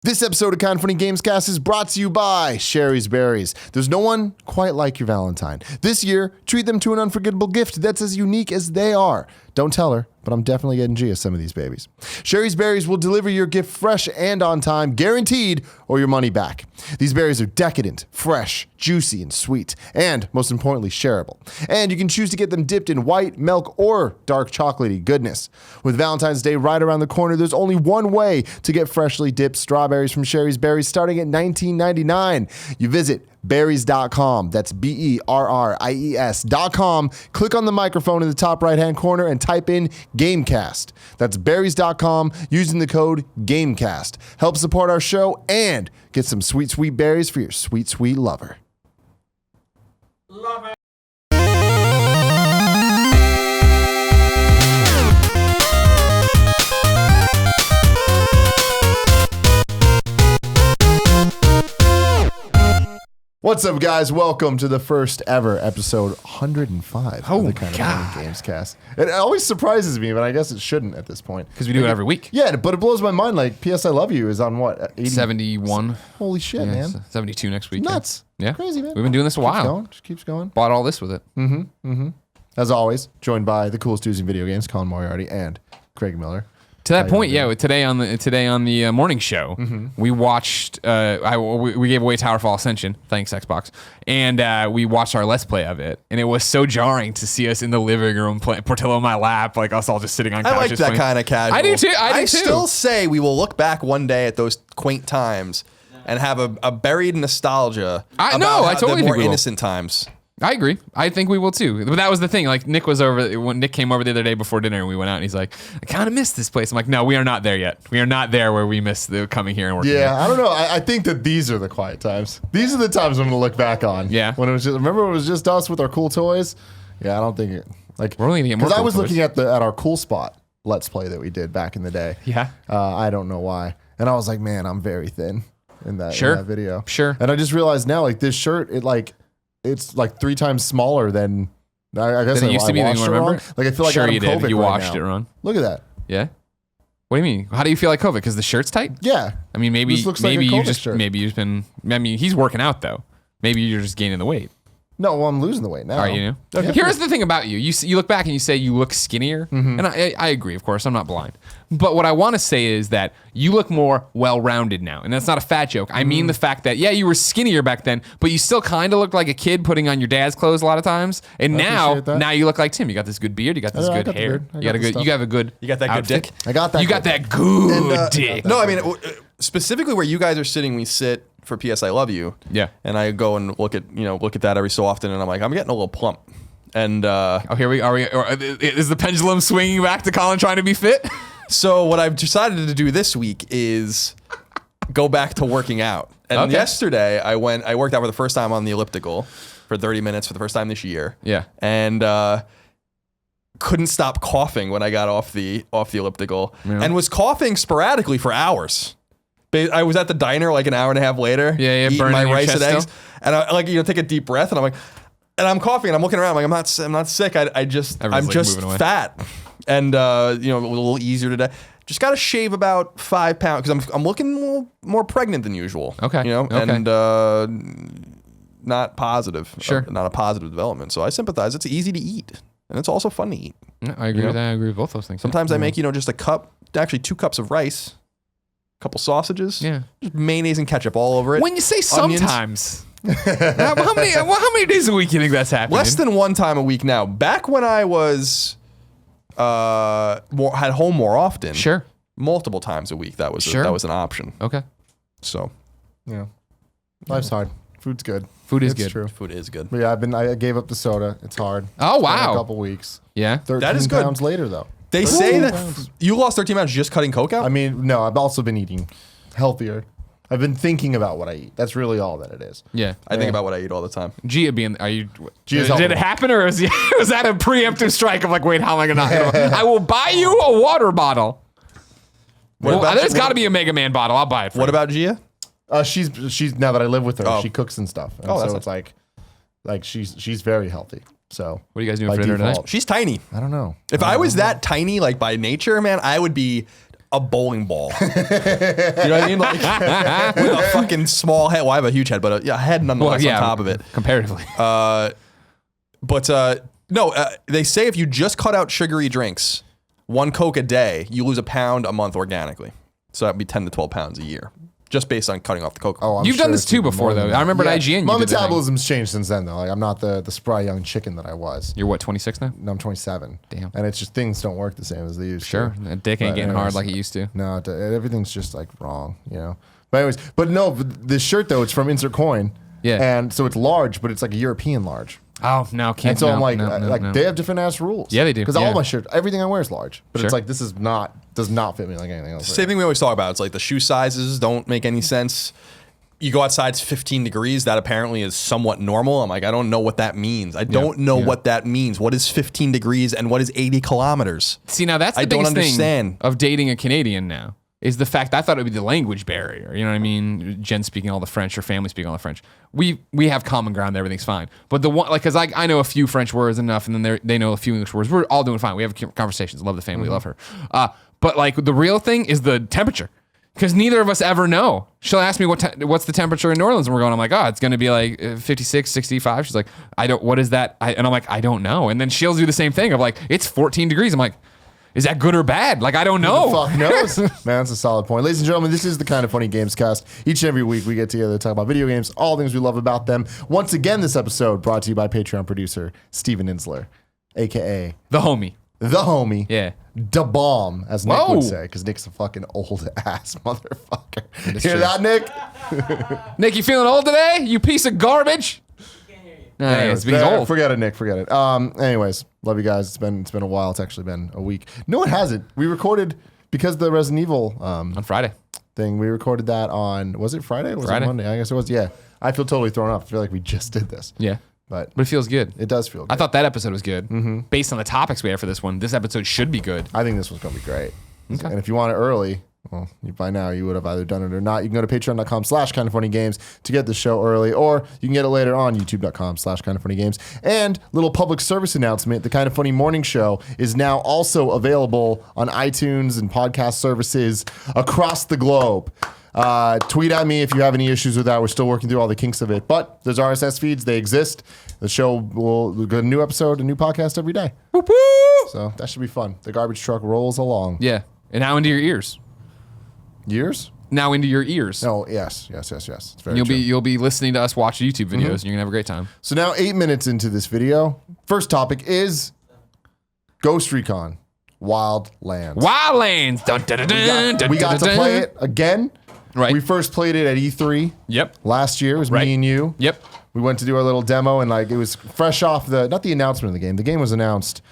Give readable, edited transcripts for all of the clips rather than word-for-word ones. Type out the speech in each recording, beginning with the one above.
This episode of Kind of Funny Gamescast is brought to you by Sherry's Berries. There's no one quite like your Valentine. This year, treat them to an unforgettable gift that's as unique as they are. Don't tell her, but I'm definitely getting Gia some of these babies. Sherry's Berries will deliver your gift fresh and on time, guaranteed, or your money back. These berries are decadent, fresh, juicy, and sweet, and most importantly, shareable. And you can choose to get them dipped in white, milk, or dark chocolatey goodness. With Valentine's Day right around the corner, there's only one way to get freshly dipped strawberries from Sherry's Berries, starting at $19.99. You visit berries.com. That's berries.com. Click on the microphone in the top right-hand corner and type in Gamecast. That's berries.com using the code Gamecast. Help support our show and get some sweet, sweet berries for your sweet, sweet lover. Love it. What's up, guys? Welcome to the first ever episode 105 of the Kind of Funny Gamescast. It always surprises me, but I guess it shouldn't at this point. Because we do it every week. Yeah, but it blows my mind. Like, P.S. I Love You is on what? 80? 71. Holy shit, Yeah, man. 72 next week. Nuts. Yeah. Crazy, man. We've been doing this a while. Just keeps going. Bought all this with it. As always, joined by the coolest dudes in video games, Colin Moriarty and Craig Miller. To that point, yeah. Today on the morning show, we watched. We gave away Towerfall Ascension. Thanks, Xbox. And we watched our Let's Play of it, and it was so jarring to see us in the living room, Portillo in my lap, like us all just sitting on couches. I like that kind of casual. I do too. I still say we will look back one day at those quaint times and have a buried nostalgia. I totally the more think we will. innocent times. I agree. I think we will too. But that was the thing. Like Nick was over when Nick came over the other day before dinner, and we went out, and he's like, "I kind of miss this place." I'm like, "No, we are not there yet. We are not there where we miss the coming here and working." Yeah, here. I don't know. I think that these are the quiet times. These are the times I'm going to look back on. Yeah. When it was just, remember it was just us with our cool toys? Yeah, I don't think it, like, We're only gonna get more because I cool was toys. looking at our Cool Spot Let's Play that we did back in the day. Yeah. I don't know why. And I was like, man, I'm very thin in that video. Sure. And I just realized now, like, this shirt, it's like 3 times smaller than I guess Than it used to be, washed you it remember? wrong. Like, I feel like Sure I'm you did. COVID You right washed now. it wrong. Look at that. Yeah. What do you mean? How do you feel like COVID? Because the shirt's tight? Yeah. I mean, maybe This looks like a maybe you COVID just shirt. maybe you've been. I mean, he's working out though. Maybe you're just gaining the weight. No, well, I'm losing the weight now. Are you? Okay. Here's the thing about you. You look back and you say you look skinnier, and I agree. Of course, I'm not blind. But what I want to say is that you look more well-rounded now, and that's not a fat joke. I mean the fact that you were skinnier back then, but you still kind of looked like a kid putting on your dad's clothes a lot of times. And appreciate that. now you look like Tim. You got this good beard. You got this I good got the hair. beard. I You got got a the good. stuff. You have a good. You got that good outfit. dick? I got that. You got that good And, dick. No, I mean, specifically where you guys are sitting, we sit for P.S. I Love You. Yeah. And I go and look at that every so often, and I'm like, I'm getting a little plump. And Oh, here we are. Is the pendulum swinging back to Colin trying to be fit? so what I've decided to do this week is go back to working out. And Okay. yesterday I worked out for the first time on the elliptical for 30 minutes for the first time this year. Yeah. And couldn't stop coughing when I got off the elliptical, and was coughing sporadically for hours. I was at the diner like an hour and a half later, eating burning my your rice chest and eggs, still? and I take a deep breath, and I'm like, and I'm coughing, and I'm looking around, I'm like, I'm not sick. I'm Everyone's, like, just moving away. fat, and a little easier today. Just got to shave about 5 pounds because I'm looking a little more pregnant than usual. Okay. Okay. And not positive. Sure. Not a positive development. So I sympathize. It's easy to eat, and it's also fun to eat. Yeah, I agree with that. I agree with both those things. Sometimes I make just a cup, actually 2 cups of rice, a couple sausages, Yeah. just mayonnaise and ketchup all over it. When you say Onions. sometimes, how many days a week do you think that's happening? Less than 1 time a week now. Back when I was had home more often, Sure. multiple times a week, that was Sure. that was an option. Okay. So Yeah. Life's hard. Food's good. Food is It's good. true. food is good. But yeah, I gave up the soda. It's hard. Oh, It's been wow. a couple weeks. Yeah. 13 That is good. pounds later, though. They 13 say that pounds. you lost 13 pounds just cutting Coke out. I mean, no, I've also been eating healthier. I've been thinking about what I eat. That's really all that it is. Yeah. I think about what I eat all the time. Gia being, are you? Gia's Did helping. it happen, or was that a preemptive strike of like, wait, how am I gonna? I will buy you a water bottle. There's got to be a Mega Man bottle. I'll buy it. For What you. about Gia? She's now that I live with her, Oh. she cooks and stuff. And Oh, that's so it's like she's very healthy. So What are you guys doing by for dinner tonight? default. She's tiny. I don't know. If I was that tiny, like by nature, man, I would be a bowling ball. You know what I mean? Like with a fucking small head. Well, I have a huge head, but a head nonetheless on top of it. Comparatively. They say if you just cut out sugary drinks, 1 Coke a day, you lose a pound a month organically. So that'd be 10 to 12 pounds a year, just based on cutting off the Coke. Oh, You've done this too before, though. I remember at IGN. My metabolism's changed since then, though. Like, I'm not the spry young chicken that I was. You're what, 26 now? No, I'm 27. Damn. And it's just things don't work the same as they used to. Sure. A dick ain't getting hard like it used to. No, everything's just like wrong, you know. But anyways, this shirt though, it's from Insert Coin. Yeah. And so it's large, but it's like a European large. Oh, no, can't. And so I'm like, no. they have different ass rules. Yeah, they do. Because all my shirts, everything I wear is large. But Sure. it's like, this does not fit me like anything else. Same thing we always talk about. It's like the shoe sizes don't make any sense. You go outside, it's 15 degrees. That apparently is somewhat normal. I'm like, I don't know what that means. I don't know what that means. What is 15 degrees and what is 80 kilometers? See, now that's the biggest thing of dating a Canadian now. Is the fact I thought it would be the language barrier. You know what I mean? Jen speaking all the French, her family speaking all the French. We have common ground. Everything's fine. But the one, like, because I know a few French words enough, and then they know a few English words. We're all doing fine. We have conversations. Love the family. Love her. But like the real thing is the temperature, because neither of us ever know. She'll ask me what's the temperature in New Orleans, and we're going. I'm like, oh, it's going to be like 56, 65. She's like, what is that? And I'm like, I don't know. And then she'll do the same thing of like, it's 14 degrees. I'm like, is that good or bad? Like, I don't know. Who the fuck knows? Man, that's a solid point. Ladies and gentlemen, this is the Kind of Funny Gamescast. Each and every week we get together to talk about video games, all things we love about them. Once again, this episode brought to you by Patreon producer Steven Insler, a.k.a. The homie. The homie. Yeah. Da bomb, as Nick Whoa. would say, because Nick's a fucking old ass motherfucker. Hear that, Nick? Nick, you feeling old today? You piece of garbage. Anyways, He's old. Forget it, Nick. Forget it. Anyways, love you guys. It's been a while. It's actually been a week. No, it hasn't. We recorded because the Resident Evil On Friday. thing. We recorded that on, was it Friday? Or was Friday. it Monday? I guess it was. Yeah. I feel totally thrown off. I feel like we just did this. Yeah. But It feels good. it does feel good. I thought that episode was good. Mm-hmm. Based on the topics we have for this one, this episode should be good. I think this one's going to be great. Okay. And if you want it early, well, by now you would have either done it or not. You can go to patreon.com/kindoffunnygames to get the show early, or you can get it later on youtube.com/kindoffunnygames. And little public service announcement, the Kind of Funny Morning Show is now also available on iTunes and podcast services across the globe. Tweet at me if you have any issues with that. We're still working through all the kinks of it, but there's RSS feeds. They exist. The show will get a new episode, a new podcast every day. Whoop, whoop. So that should be fun. The garbage truck rolls along. Yeah. And now into your ears. Years? Now into your ears. No, yes. It's very You'll true. you'll be listening to us watch YouTube videos, and you're gonna have a great time. So now 8 minutes into this video, first topic is Ghost Recon Wildlands. Wildlands. Dun, dun, dun, dun, We got dun, to dun, play dun. it again. Right. We first played it at E3 Yep. last year. It was Right. me and you. Yep. We went to do our little demo, and like it was fresh off not the announcement of the game. The game was announced,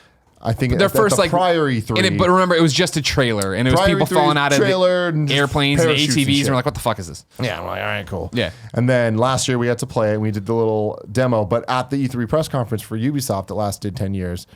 I think, Their at first the like prior E3. but remember, it was just a trailer, and it was Prior people E3 falling out of trailer and the airplanes and parachutes and ATVs, shit. and we're like, what the fuck is this? Yeah, I'm like, all right, cool. Yeah. And then last year we had to play it, and we did the little demo. But at the E3 press conference for Ubisoft that lasted 10 years,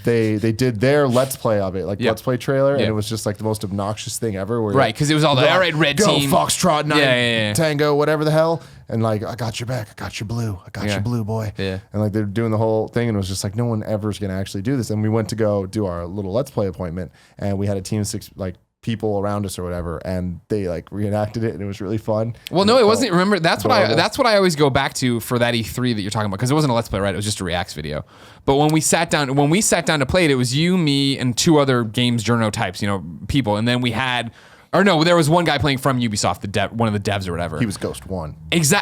they did their Let's Play of it, like Yep. Let's Play trailer, and Yep. it was just like the most obnoxious thing ever. Where Right, because it was all the all right, red go, team. Foxtrot, 9 Yeah. Tango, whatever the hell. And like, I got your back, I got your blue, I got Yeah. your blue, boy. Yeah. And like they're doing the whole thing, and it was just like no one ever is gonna actually do this. And we went to go do our little Let's Play appointment, and we had a team of 6 like people around us or whatever, and they like reenacted it, and it was really fun. Well, no, it wasn't. Remember, that's adorable. what I always go back to for that E3 that you're talking about, because it wasn't a Let's Play, right? It was just a Reacts video. But when we sat down to play it, it was you, me, and 2 other games journo types, people, and then we had. Or no, there was one guy playing from Ubisoft, one of the devs or whatever. He was Ghost 1.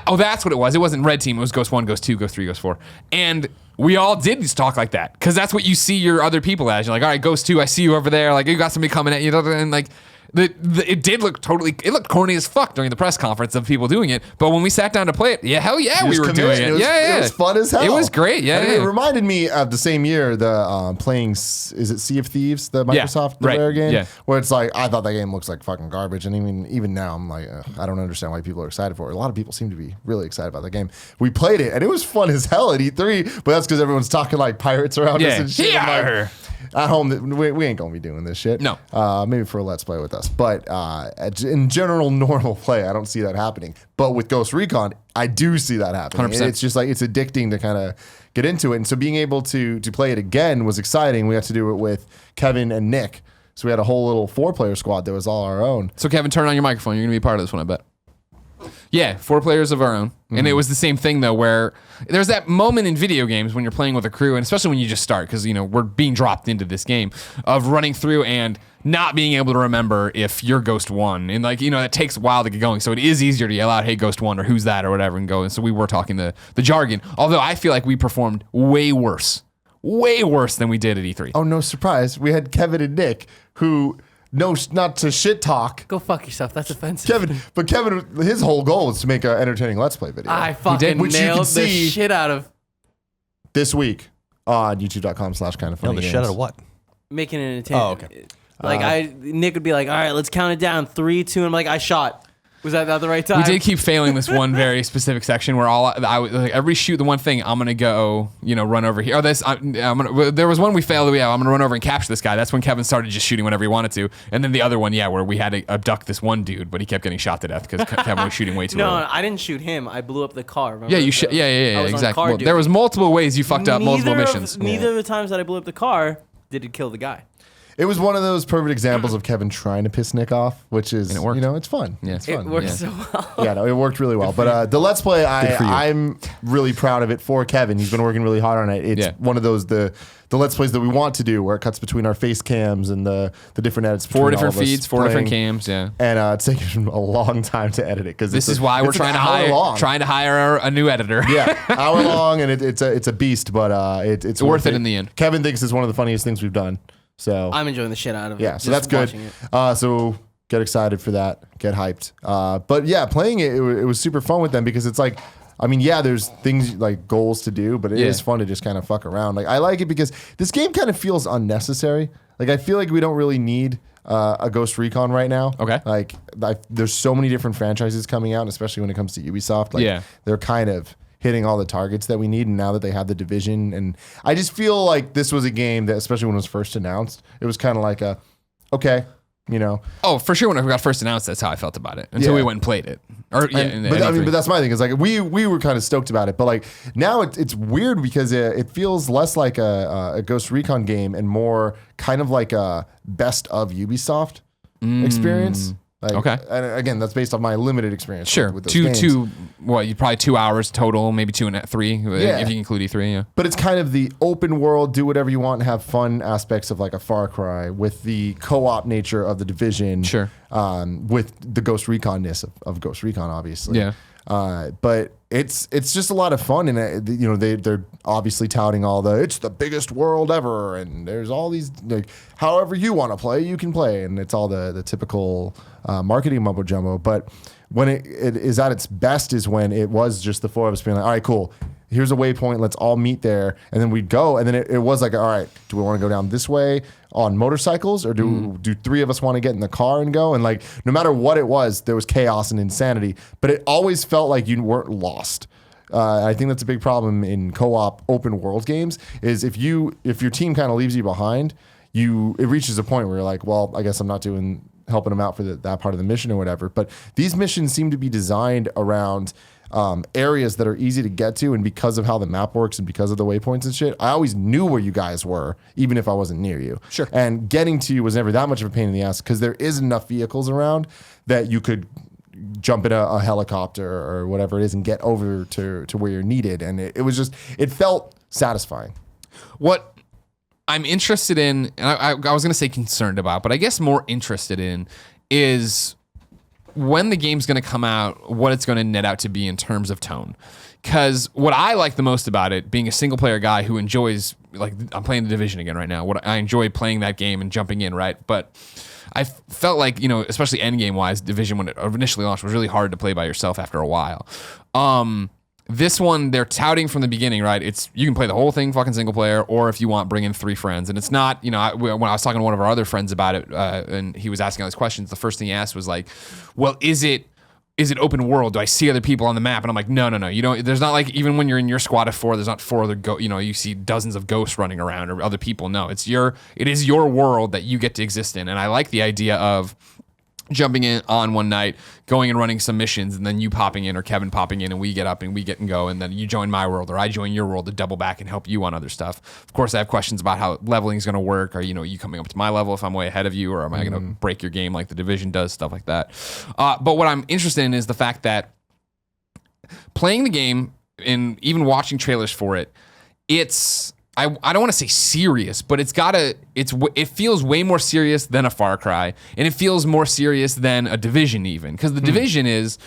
Oh, that's what it was. It wasn't Red Team. It was Ghost 1, Ghost 2, Ghost 3, Ghost 4. And we all did just talk like that, because that's what you see your other people as. You're like, all right, Ghost 2, I see you over there. Like, you got somebody coming at you. And like, it did look it looked corny as fuck during the press conference of people doing it. But when we sat down to play it, yeah, hell yeah, we were doing it. It was fun as hell. It was great. Yeah, And it reminded me of the same year, the playing, is it Sea of Thieves, the Microsoft right. Rare game? Yeah. Where it's like, I thought that game looks like fucking garbage. And even now, I'm like, I don't understand why people are excited for it. A lot of people seem to be really excited about the game. We played it, and it was fun as hell at E3, but that's because everyone's talking like pirates around us and shit. I'm like, at home, we ain't gonna be doing this shit. No. Maybe for a Let's Play with us, but in general normal play, I don't see that happening. But with Ghost Recon, I do see that happening. 100%. It's just like, it's addicting to kind of get into it, and so being able to play it again was exciting. We got to do it with Kevin and Nick. So we had a whole little 4-player squad that was all our own. So Kevin, turn on your microphone. You're gonna be a part of this one, I bet. Yeah, 4 players of our own. And it was the same thing, though, where there's that moment in video games when you're playing with a crew, and especially when you just start, because, we're being dropped into this game, of running through and not being able to remember if you're Ghost 1. And, it takes a while to get going. So it is easier to yell out, hey, Ghost 1, or who's that, or whatever, and go. And so we were talking the jargon. Although I feel like we performed way worse than we did at E3. Oh, no surprise. We had Kevin and Nick, who... No, not to shit talk. Go fuck yourself. That's offensive. Kevin, his whole goal is to make an entertaining Let's Play video. I fucking which you nailed can the see shit out of this week on youtube.com/kindoffunny. The shit out of what? making it entertaining. Oh, okay. Nick would be like, all right, let's count it down. 3, 2, and I'm like, I shot. Was that not the right time? We did keep failing this one very specific section where every shoot the one thing, I'm gonna go, run over here. There was one we failed. I'm gonna run over and capture this guy. That's when Kevin started just shooting whenever he wanted to. And then the other one, where we had to abduct this one dude, but he kept getting shot to death because Kevin was shooting way too early. No, I didn't shoot him. I blew up the car. Remember? Yeah, you shot. Yeah, exactly. Well, there was multiple ways you fucked up multiple missions. Neither of the times that I blew up the car did it kill the guy. It was one of those perfect examples of Kevin trying to piss Nick off, which is, it worked. it's fun. Yeah, it's fun. It worked so well. Yeah, no, it worked really well. But the Let's Play, I'm really proud of it for Kevin. He's been working really hard on it. It's one of those, the Let's Plays that we want to do, where it cuts between our face cams and the different edits. 4 different feeds, 4 different cams, yeah. And it's taken a long time to edit it. Because this is why we're trying to hire a new editor. Yeah, hour long, and it's a beast, but it's worth it in the end. Kevin thinks it's one of the funniest things we've done. So I'm enjoying the shit out of it. Yeah, so that's good. So get excited for that. Get hyped. But yeah, playing it was super fun with them because it's like, there's things like goals to do, but it is fun to just kind of fuck around. Like I like it because this game kind of feels unnecessary. Like I feel like we don't really need a Ghost Recon right now. Okay. Like there's so many different franchises coming out, and especially when it comes to Ubisoft. Like they're kind of hitting all the targets that we need, and now that they have the Division, and I just feel like this was a game that, especially when it was first announced, it was kind of like Oh, for sure. When it got first announced, that's how I felt about it until we went and played it. But that's my thing. Is like we were kind of stoked about it, but like now it's weird because it feels less like a Ghost Recon game and more kind of like a best of Ubisoft experience. Like, okay. And again, that's based on my limited experience. Sure. With those games. You probably 2 hours total, maybe 2 and 3, if you include E3. Yeah. But it's kind of the open world, do whatever you want, and have fun aspects of like a Far Cry with the co-op nature of the Division. Sure. With the Ghost Recon-ness of Ghost Recon, obviously. Yeah. But it's just a lot of fun, and they're obviously touting all it's the biggest world ever, and there's all these however you want to play, you can play, and it's all the typical marketing mumbo jumbo. But when it is at its best is when it was just the 4 of us being like, all right, cool. Here's a waypoint. Let's all meet there. And then we'd go. And then it was like, all right, do we want to go down this way on motorcycles? Or do 3 of us want to get in the car and go? And like, no matter what it was, there was chaos and insanity. But it always felt like you weren't lost. I think that's a big problem in co-op open world games is if your team kind of leaves you behind, it reaches a point where you're like, well, I guess I'm not helping them out for that part of the mission or whatever. But these missions seem to be designed around areas that are easy to get to, and because of how the map works and because of the waypoints and shit, I always knew where you guys were, even if I wasn't near you. Sure. And getting to you was never that much of a pain in the ass because there is enough vehicles around that you could jump in a helicopter or whatever it is and get over to where you're needed. And it felt satisfying. What I'm interested in, and I was going to say concerned about, but I guess more interested in is when the game's going to come out, what it's going to net out to be in terms of tone. Because what I like the most about it, being a single player guy who enjoys, like I'm playing the Division again right now. What I enjoy playing that game and jumping in, right? But I felt like, especially endgame wise, Division when it initially launched was really hard to play by yourself after a while. This one, they're touting from the beginning, right? You can play the whole thing fucking single player, or if you want, bring in 3 friends. And it's not, when I was talking to one of our other friends about it, and he was asking all these questions, the first thing he asked was like, well, is it open world? Do I see other people on the map? And I'm like, no. You don't. There's not like, even when you're in your squad of 4, there's not 4 other you see dozens of ghosts running around or other people. No, it is your world that you get to exist in. And I like the idea of jumping in on one night, going and running some missions, and then you popping in or Kevin popping in, and we get up and we get and go, and then you join my world or I join your world to double back and help you on other stuff. Of course, I have questions about how leveling is going to work. Or you coming up to my level if I'm way ahead of you, or am I going to break your game like the Division does, stuff like that. But what I'm interested in is the fact that playing the game and even watching trailers for it, it's I don't want to say serious, but it feels way more serious than a Far Cry, and it feels more serious than a Division even, because the Division is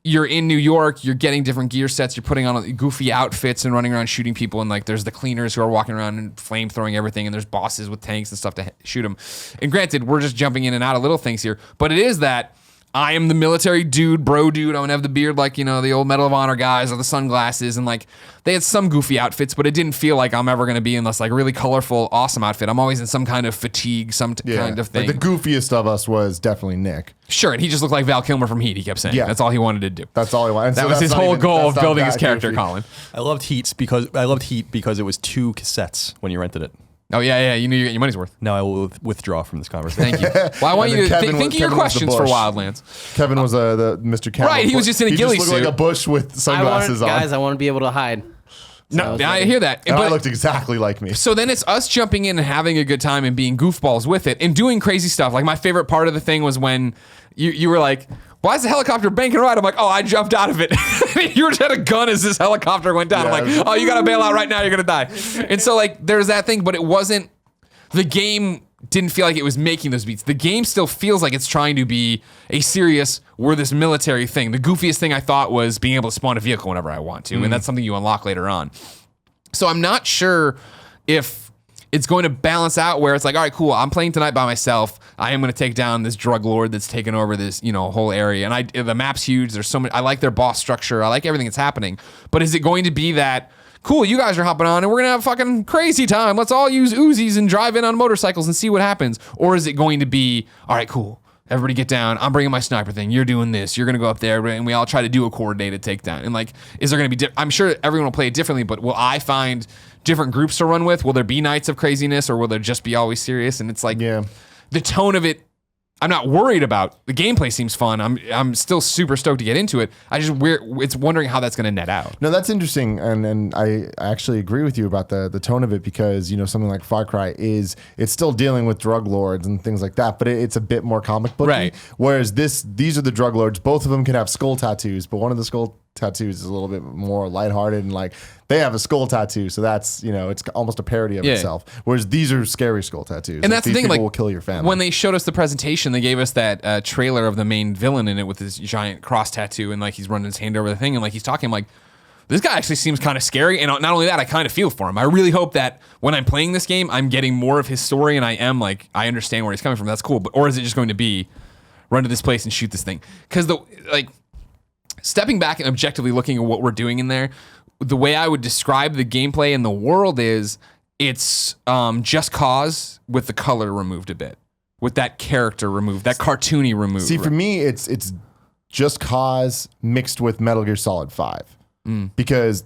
you're in New York, you're getting different gear sets, you're putting on goofy outfits and running around shooting people, and like there's the cleaners who are walking around and flame throwing everything, and there's bosses with tanks and stuff to shoot them. And granted, we're just jumping in and out of little things here, but it is that I am the military dude, bro dude. I'm gonna have the beard like, the old Medal of Honor guys or the sunglasses. And like, they had some goofy outfits, but it didn't feel like I'm ever gonna be in this like really colorful, awesome outfit. I'm always in some kind of fatigue, kind of thing. Like the goofiest of us was definitely Nick. Sure, and he just looked like Val Kilmer from Heat, he kept saying. Yeah. That's all he wanted to do. That's all he wanted. That was his whole goal of building his character, Colin. I loved Heat because it was 2 cassettes when you rented it. Oh, yeah. You knew you get your money's worth. No, I will withdraw from this conversation. Thank you. Well, I want you to think of your questions for Wildlands. Kevin was the Mr. Camel. Right, he was just in a ghillie He just suit. looked like a bush with sunglasses on. Guys, I want to be able to hide. No, I hear that. And but I looked exactly like me. So then it's us jumping in and having a good time and being goofballs with it and doing crazy stuff. Like my favorite part of the thing was when you were like, why is the helicopter banking right? I'm like, I jumped out of it. You were had a gun as this helicopter went down. Yeah. I'm like, you got to bail out right now. You're going to die. And so like there's that thing, but it wasn't, the game didn't feel like it was making those beats. The game still feels like it's trying to be a serious, we're this military thing. The goofiest thing I thought was being able to spawn a vehicle whenever I want to. And that's something you unlock later on. So I'm not sure if it's going to balance out where it's like, all right, cool, I'm playing tonight by myself. I am going to take down this drug lord that's taken over this, whole area. And the map's huge. There's so many. I like their boss structure. I like everything that's happening. But is it going to be that, cool, you guys are hopping on and we're going to have a fucking crazy time. Let's all use Uzis and drive in on motorcycles and see what happens. Or is it going to be, all right, cool, everybody get down. I'm bringing my sniper thing. You're doing this. You're going to go up there and we all try to do a coordinated takedown. And like, is there going to be, I'm sure everyone will play it differently, but will I find different groups to run with? Will there be nights of craziness or will there just be always serious? And it's like, the tone of it, I'm not worried about. The gameplay seems fun. I'm still super stoked to get into it. It's wondering how that's going to net out. No, that's interesting, and I actually agree with you about the tone of it because something like Far Cry it's still dealing with drug lords and things like that, but it's a bit more comic booky. Right. Whereas these are the drug lords. Both of them can have skull tattoos, but one of the skull tattoos is a little bit more lighthearted and like they have a skull tattoo, so that's it's almost a parody of itself. Whereas these are scary skull tattoos, and that's the thing. People like, will kill your family. When they showed us the presentation, they gave us that trailer of the main villain in it with his giant cross tattoo, and like he's running his hand over the thing, and like he's talking. I'm like, this guy actually seems kind of scary, and not only that, I kind of feel for him. I really hope that when I'm playing this game, I'm getting more of his story, and I understand where he's coming from. That's cool, or is it just going to be run to this place and shoot this thing? Because stepping back and objectively looking at what we're doing in there, the way I would describe the gameplay in the world is it's Just Cause with the color removed a bit, with that character removed, that cartoony removed. See, for me, it's Just Cause mixed with Metal Gear Solid 5. Because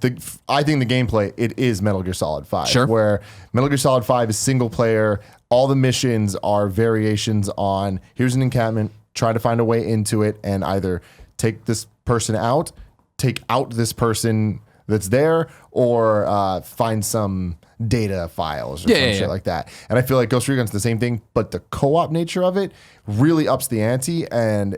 I think the gameplay, it is Metal Gear Solid 5. Sure. Where Metal Gear Solid 5 is single player. All the missions are variations on, here's an encampment, try to find a way into it, and either take this person out, take out this person that's there, or find some data files or some shit like that. And I feel like Ghost Recon's the same thing, but the co-op nature of it really ups the ante, and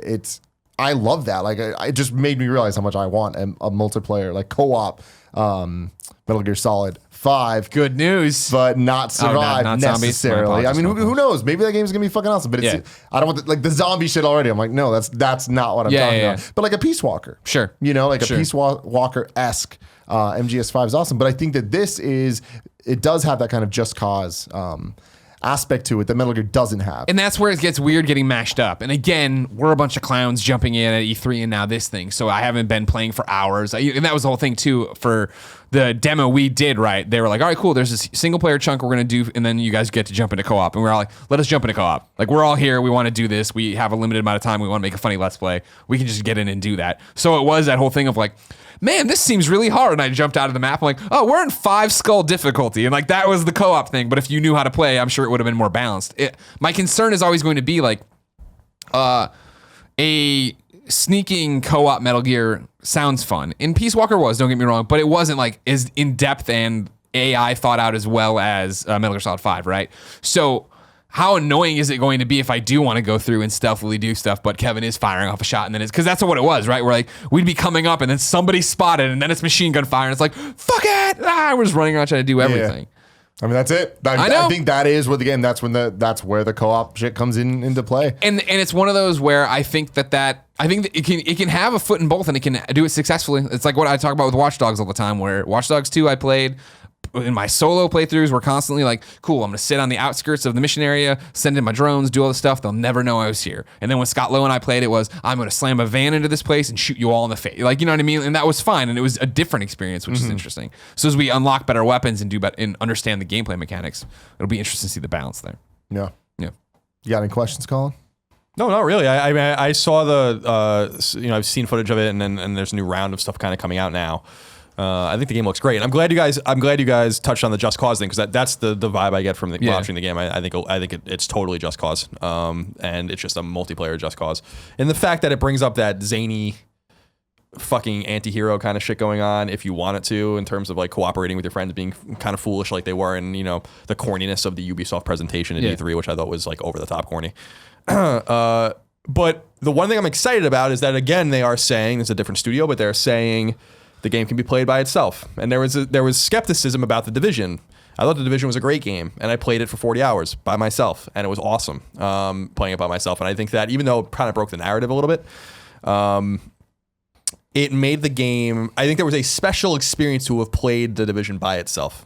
I love that. Like, it just made me realize how much I want a multiplayer, like co-op Metal Gear Solid 5. Good news. But not survive not zombies. necessarily. I mean, who knows? Maybe that game's going to be fucking awesome, but I don't want the zombie shit already. I'm like, no, that's not what I'm talking about. But like a Peace Walker. Sure. A Peace Walker-esque MGS5 is awesome. But I think that it does have that kind of Just Cause aspect to it that Metal Gear doesn't have. And that's where it gets weird getting mashed up. And again, we're a bunch of clowns jumping in at E3 and now this thing. So I haven't been playing for hours. And that was the whole thing too for the demo we did, right? They were like, all right, cool. There's this single player chunk we're going to do. And then you guys get to jump into co-op. And we're all like, let us jump into co-op. Like, we're all here. We want to do this. We have a limited amount of time. We want to make a funny Let's Play. We can just get in and do that. So it was that whole thing of like, man, this seems really hard. And I jumped out of the map. I'm like, oh, we're in 5 skull difficulty. And like, that was the co-op thing. But if you knew how to play, I'm sure it would have been more balanced. My concern is always going to be like, a sneaking co-op Metal Gear sounds fun. And Peace Walker was, don't get me wrong, but it wasn't like as in depth and AI thought out as well as Metal Gear Solid 5, right? So how annoying is it going to be if I do want to go through and stealthily do stuff, but Kevin is firing off a shot, and then it's because that's what it was, right? We're like, we'd be coming up, and then somebody spotted, and then it's machine gun fire, and it's like, fuck it! We're just running around trying to do everything. I mean, that's it. I know. I think that is what the game. That's where the co-op shit comes into play. And it's one of those where I think that it can have a foot in both, and it can do it successfully. It's like what I talk about with Watch Dogs all the time, where Watch Dogs 2 I played. In my solo playthroughs, we're constantly like, cool, I'm going to sit on the outskirts of the mission area, send in my drones, do all the stuff. They'll never know I was here. And then when Scott Lowe and I played, it was, I'm going to slam a van into this place and shoot you all in the face. Like, you know what I mean? And that was fine. And it was a different experience, which is interesting. So as we unlock better weapons and and understand the gameplay mechanics, it'll be interesting to see the balance there. Yeah. Yeah. You got any questions, Colin? No, not really. I mean, I saw I've seen footage of it, and there's a new round of stuff kind of coming out now. I think the game looks great. I'm glad you guys touched on the Just Cause thing, because that's the vibe I get from watching the game. I think it's totally Just Cause, and it's just a multiplayer Just Cause. And the fact that it brings up that zany fucking anti-hero kind of shit going on, if you want it to, in terms of like cooperating with your friends, being kind of foolish like they were, and the corniness of the Ubisoft presentation at E3, which I thought was like over the top corny. But the one thing I'm excited about is that, again, they are saying, it's a different studio, but they're saying the game can be played by itself. And there was skepticism about The Division. I thought The Division was a great game, and I played it for 40 hours by myself, and it was awesome playing it by myself. And I think that even though it kind of broke the narrative a little bit, it made the game, I think there was a special experience to have played The Division by yourself.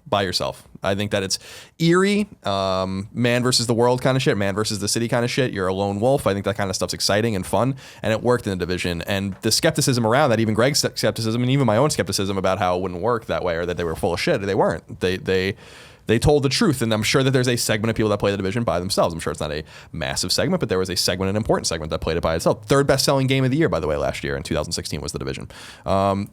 I think that it's eerie, man versus the world kind of shit, man versus the city kind of shit. You're a lone wolf. I think that kind of stuff's exciting and fun, and it worked in The Division. And the skepticism around that, even Greg's skepticism and even my own skepticism about how it wouldn't work that way, or that they were full of shit, they weren't. They told the truth, and I'm sure that there's a segment of people that play The Division by themselves. I'm sure it's not a massive segment, but there was a segment, an important segment, that played it by itself. Third best-selling game of the year, by the way, last year in 2016 was The Division.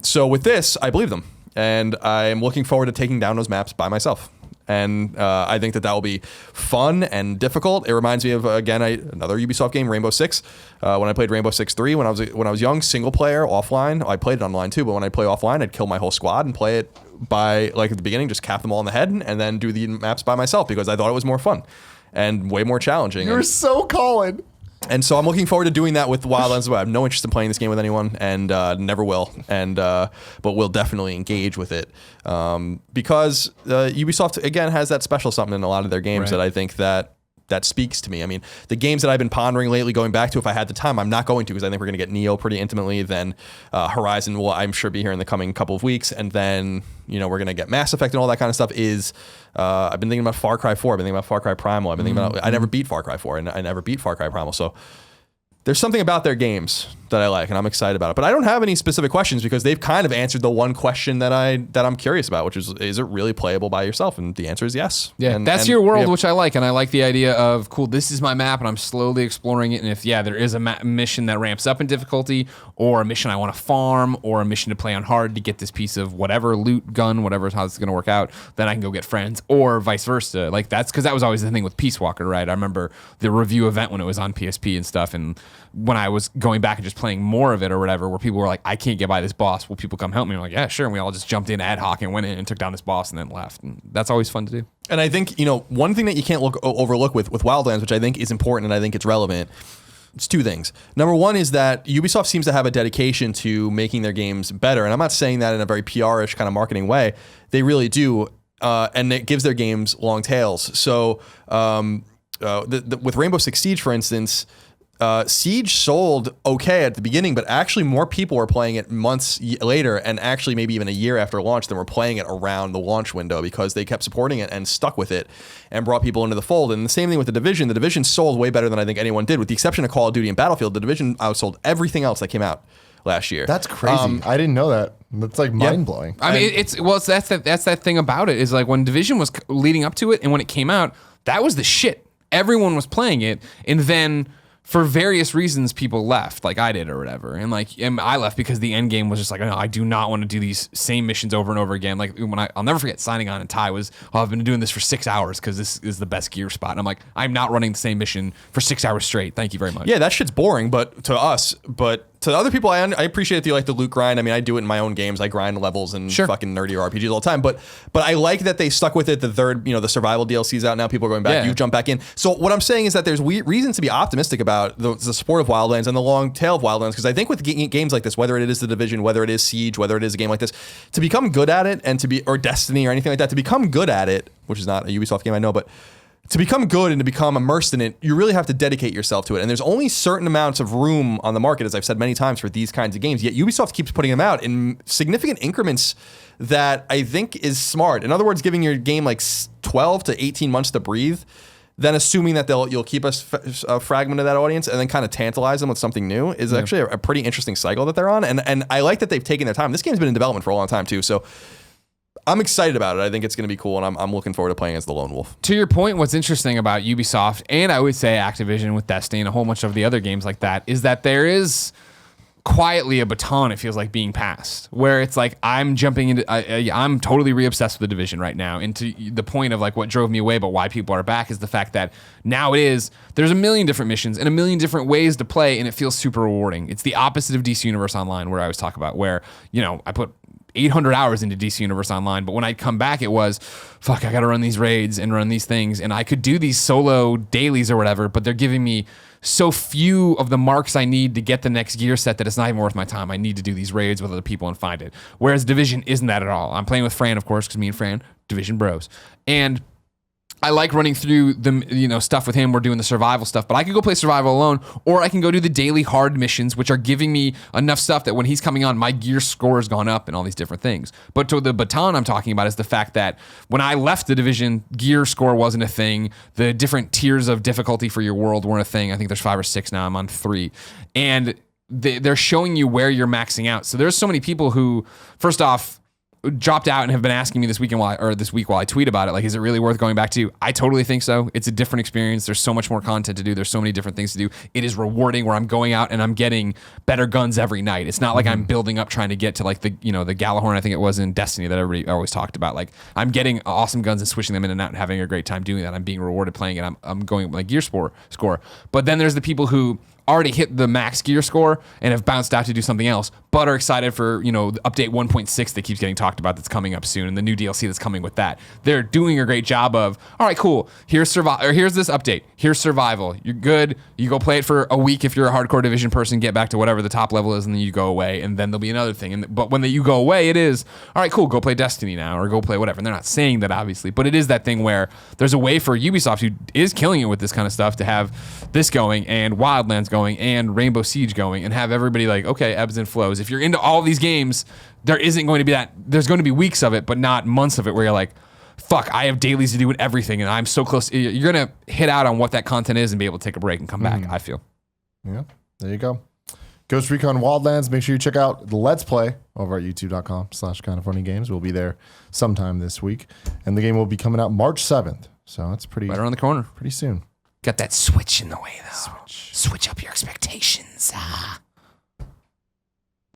So with this, I believe them, and I'm looking forward to taking down those maps by myself. And I think that will be fun and difficult. It reminds me of, again, another Ubisoft game, Rainbow Six. When I played Rainbow Six 3, when I was young, single player, offline. I played it online too, but when I play offline, I'd kill my whole squad and play it by, like at the beginning, just cap them all in the head and then do the maps by myself, because I thought it was more fun and way more challenging. You're so Colin. And so I'm looking forward to doing that with Wildlands. I have no interest in playing this game with anyone, and never will. But we'll definitely engage with it, because Ubisoft, again, has that special something in a lot of their games that I think that speaks to me. I mean, the games that I've been pondering lately, going back to, if I had the time, I'm not going to, because I think we're going to get Neo pretty intimately. Then Horizon will, I'm sure, be here in the coming couple of weeks. And then, we're going to get Mass Effect and all that kind of stuff. I've been thinking about Far Cry 4. I've been thinking about Far Cry Primal. I've been thinking about, I never beat Far Cry 4, and I never beat Far Cry Primal. So there's something about their games that I like, and I'm excited about it. But I don't have any specific questions, because they've kind of answered the one question that I'm curious about, which is it really playable by yourself? And the answer is yes. Yeah, that's your world, which I like. And I like the idea of, cool, this is my map, and I'm slowly exploring it. And if, there is a mission that ramps up in difficulty, or a mission I want to farm, or a mission to play on hard to get this piece of whatever, loot, gun, whatever, how it's going to work out, then I can go get friends, or vice versa. Like, that's because that was always the thing with Peace Walker, right? I remember the review event when it was on PSP and stuff, and when I was going back and just playing more of it or whatever, where people were like, I can't get by this boss, will people come help me? I'm like, yeah, sure. And we all just jumped in ad hoc and went in and took down this boss and then left. And that's always fun to do. And I think, one thing that you can't overlook with Wildlands, which I think is important and I think it's relevant, it's two things. Number one is that Ubisoft seems to have a dedication to making their games better. And I'm not saying that in a very PR-ish kind of marketing way. They really do. And it gives their games long tails. So with Rainbow Six Siege, for instance, Siege sold okay at the beginning, but actually more people were playing it months later, and actually maybe even a year after launch, than were playing it around the launch window, because they kept supporting it and stuck with it and brought people into the fold. And the same thing with The Division. The Division sold way better than I think anyone did, with the exception of Call of Duty and Battlefield. The Division outsold everything else that came out last year. That's crazy. I didn't know that. That's like mind blowing. I mean, that's that thing about it, is like when Division was leading up to it, and when it came out, that was the shit. Everyone was playing it, and then for various reasons, people left, like I did or whatever. And I left because the end game was just like, no, I do not want to do these same missions over and over again. Like I'll never forget signing on, and Ty was, I've been doing this for 6 hours because this is the best gear spot. And I'm like, I'm not running the same mission for 6 hours straight. Thank you very much. Yeah, that shit's boring, but to us, to other people, I appreciate that you like the loot grind. I mean, I do it in my own games. I grind levels and fucking nerdy RPGs all the time. But I like that they stuck with it. The third, the survival DLC's out now. People are going back. Yeah. You jump back in. So what I'm saying is that there's reason to be optimistic about the support of Wildlands and the long tail of Wildlands. Because I think with games like this, whether it is The Division, whether it is Siege, whether it is a game like this, to become good at it or Destiny or anything like that, to become good at it, which is not a Ubisoft game, I know, but to become good and to become immersed in it, you really have to dedicate yourself to it. And there's only certain amounts of room on the market, as I've said many times, for these kinds of games. Yet Ubisoft keeps putting them out in significant increments that I think is smart. In other words, giving your game like 12 to 18 months to breathe, then assuming that you'll keep a fragment of that audience and then kind of tantalize them with something new is actually a pretty interesting cycle that they're on. And I like that they've taken their time. This game's been in development for a long time too. So I'm excited about it. I think it's going to be cool, and I'm looking forward to playing as the Lone Wolf. To your point, what's interesting about Ubisoft, and I would say Activision with Destiny and a whole bunch of the other games like that, is that there is quietly a baton, it feels like, being passed, where it's like I'm jumping into, I'm totally re-obsessed with The Division right now, and to the point of like what drove me away, but why people are back is the fact that now there's a million different missions and a million different ways to play, and it feels super rewarding. It's the opposite of DC Universe Online, where I was talking about, where, I put 800 hours into DC Universe Online, but when I'd come back, it was, fuck, I gotta run these raids and run these things, and I could do these solo dailies or whatever, but they're giving me so few of the marks I need to get the next gear set that it's not even worth my time. I need to do these raids with other people and find it. Whereas Division isn't that at all. I'm playing with Fran, of course, because me and Fran, Division bros. And I like running through the stuff with him. We're doing the survival stuff, but I can go play survival alone, or I can go do the daily hard missions, which are giving me enough stuff that when he's coming on, my gear score has gone up and all these different things. But to the baton I'm talking about is the fact that when I left the Division, gear score wasn't a thing. The different tiers of difficulty for your world weren't a thing. I think there's 5 or 6 now. I'm on 3, and they're showing you where you're maxing out. So there's so many people who, first off, dropped out and have been asking me this week while I tweet about it, like, is it really worth going back to? I totally think so. It's a different experience. There's so much more content to do. There's so many different things to do. It is rewarding where I'm going out and I'm getting better guns every night. It's not like I'm building up trying to get to like the Galahorn, I think it was in Destiny, that everybody always talked about. Like, I'm getting awesome guns and switching them in and out and having a great time doing that. I'm being rewarded playing it. I'm going with my gear score. But then there's the people who already hit the max gear score and have bounced out to do something else, but are excited for, update 1.6 that keeps getting talked about that's coming up soon, and the new DLC that's coming with that. They're doing a great job of, all right, cool, here's this update, here's survival, you're good, you go play it for a week if you're a hardcore Division person, get back to whatever the top level is, and then you go away, and then there'll be another thing. But when you go away, it is, all right, cool, go play Destiny now, or go play whatever. And they're not saying that, obviously, but it is that thing where there's a way for Ubisoft, who is killing it with this kind of stuff, to have this going, and Wildlands going, and Rainbow Siege going, and have everybody like, okay, ebbs and flows. If you're into all these games, there isn't going to be that. There's going to be weeks of it, but not months of it where you're like, fuck, I have dailies to do with everything, and I'm so close. You're going to hit out on what that content is and be able to take a break and come back, I feel. Yeah, there you go. Ghost Recon Wildlands. Make sure you check out the Let's Play over at youtube.com/kindoffunnygames. We'll be there sometime this week, and the game will be coming out March 7th. So it's pretty Right around the corner. pretty soon. Got that Switch in the way, though. Switch up your expectations.